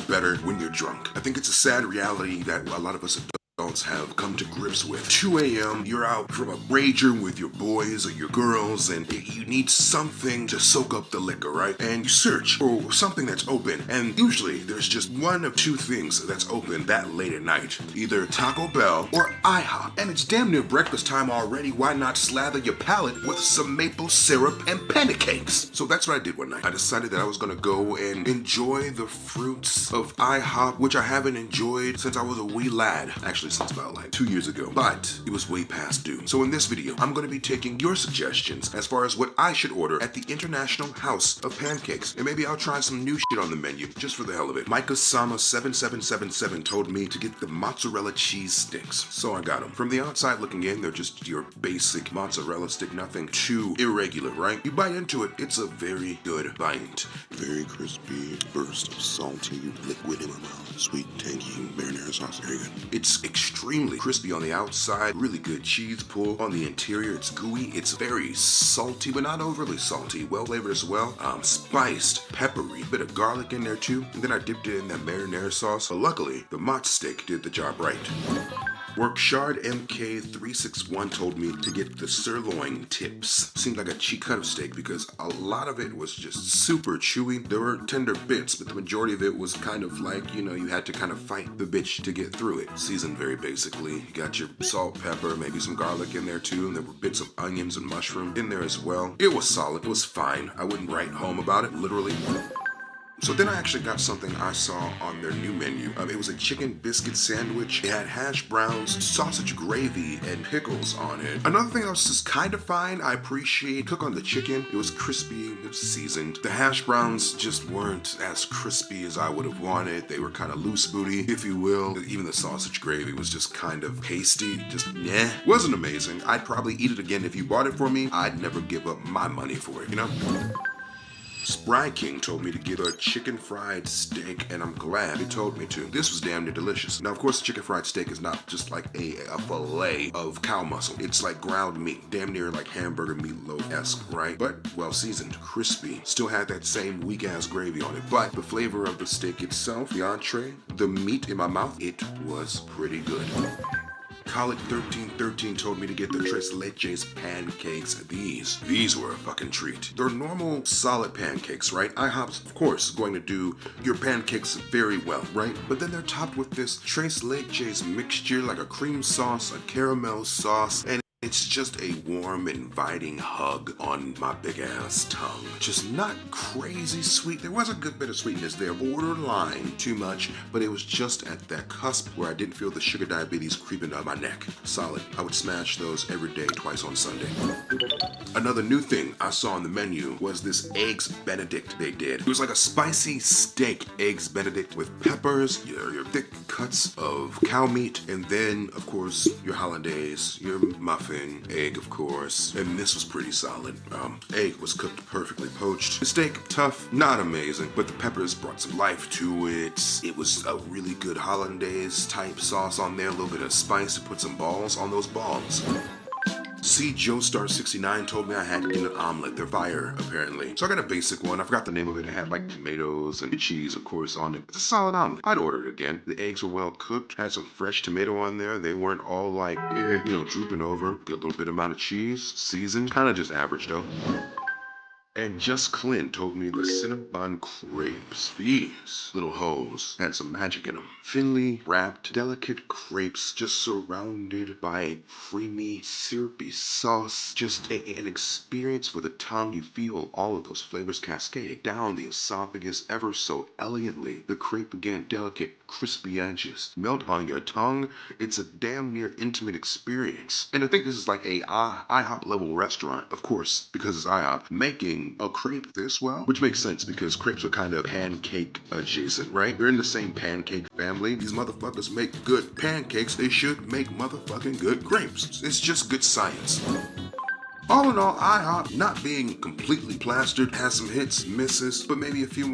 better when you're drunk. I think it's a sad reality that a lot of us adults have come to grips with. 2 a.m., you're out from a rager with your boys or your girls, and you need something to soak up the liquor, right? And you search for something that's open, and usually there's just one of two things that's open that late at night. Either Taco Bell or IHop. And it's damn near breakfast time already. Why not slather your palate with some maple syrup and pancakes? So that's what I did one night. I decided that I was gonna go and enjoy the fruits of IHop, which I haven't enjoyed since I was a wee lad. Actually, since about like 2 years ago, but it was way past due. So in this video, I'm going to be taking your suggestions as far as what I should order at the International House of Pancakes, and maybe I'll try some new shit on the menu just for the hell of it. Micah Sama 7777 told me to get the mozzarella cheese sticks, so I got them. From the outside looking in, they're just your basic mozzarella stick, nothing too irregular, right? You bite into it, it's a very good bite. Very crispy, burst of salty liquid in my mouth, sweet, tangy marinara sauce, very good. It's extremely crispy on the outside, really good cheese pull on the interior. It's gooey, it's very salty, but not overly salty, well flavored as well. Spiced, peppery, bit of garlic in there too, and then I dipped it in that marinara sauce. But luckily, the mozz stick did the job right. Workshard MK361 told me to get the sirloin tips. Seemed like a cheap cut of steak because a lot of it was just super chewy. There were tender bits, but the majority of it was kind of like, you know, you had to kind of fight the bitch to get through it. Seasoned very basically. You got your salt, pepper, maybe some garlic in there too, and there were bits of onions and mushroom in there as well. It was solid, it was fine. I wouldn't write home about it, literally. So then I actually got something I saw on their new menu. It was a chicken biscuit sandwich. It had hash browns, sausage gravy, and pickles on it. Another thing that was just kind of fine, I appreciate, cook on the chicken. It was crispy, it was seasoned. The hash browns just weren't as crispy as I would have wanted. They were kind of loose booty, if you will. Even the sausage gravy was just kind of pasty, just yeah. Wasn't amazing. I'd probably eat it again if you bought it for me. I'd never give up my money for it, you know? Spry King told me to get a chicken fried steak, and I'm glad he told me to. This was damn near delicious. Now, of course, chicken fried steak is not just like a fillet of cow muscle. It's like ground meat, damn near like hamburger meatloaf-esque, right? But well seasoned, crispy. Still had that same weak-ass gravy on it. But the flavor of the steak itself, the entree, the meat in my mouth, it was pretty good. Colic 1313 told me to get the Tres Leches pancakes. These were a fucking treat. They're normal solid pancakes, right? IHop's, of course, going to do your pancakes very well, right? But then they're topped with this Tres Leches mixture, like a cream sauce, a caramel sauce, and it's just a warm, inviting hug on my big-ass tongue. Just not crazy sweet. There was a good bit of sweetness there, borderline too much, but it was just at that cusp where I didn't feel the sugar diabetes creeping up my neck. Solid. I would smash those every day, twice on Sunday. Another new thing I saw on the menu was this Eggs Benedict they did. It was like a spicy steak Eggs Benedict with peppers, your thick cuts of cow meat, and then, of course, your hollandaise, your muffin, egg, of course, and this was pretty solid. Egg was cooked perfectly poached. The steak, tough, not amazing, but the peppers brought some life to it. It was a really good hollandaise type sauce on there, a little bit of spice to put some balls on those balls. C. Joestar 69 told me I had to get an omelet. They're fire, apparently. So I got a basic one. I forgot the name of it. It had like tomatoes and cheese, of course, on it. It's a solid omelet. I'd order it again. The eggs were well cooked. Had some fresh tomato on there. They weren't all like, drooping over. Get a little bit amount of cheese, seasoned. Kind of just average, though. And Just Clint told me the Cinnabon crepes. These little hoes had some magic in them. Thinly wrapped, delicate crepes just surrounded by creamy, syrupy sauce. Just an experience for the tongue. You feel all of those flavors cascading down the esophagus ever so elegantly. The crepe, again, delicate, crispy edges melt on your tongue. It's a damn near intimate experience. And I think this is like a IHop level restaurant, of course, because it's IHop, making a crepe this well, which makes sense because crepes are kind of pancake adjacent, right? They're in the same pancake family. These motherfuckers make good pancakes. They should make motherfucking good crepes. It's just good science. All in all, IHop, not being completely plastered, has some hits, misses, but maybe a few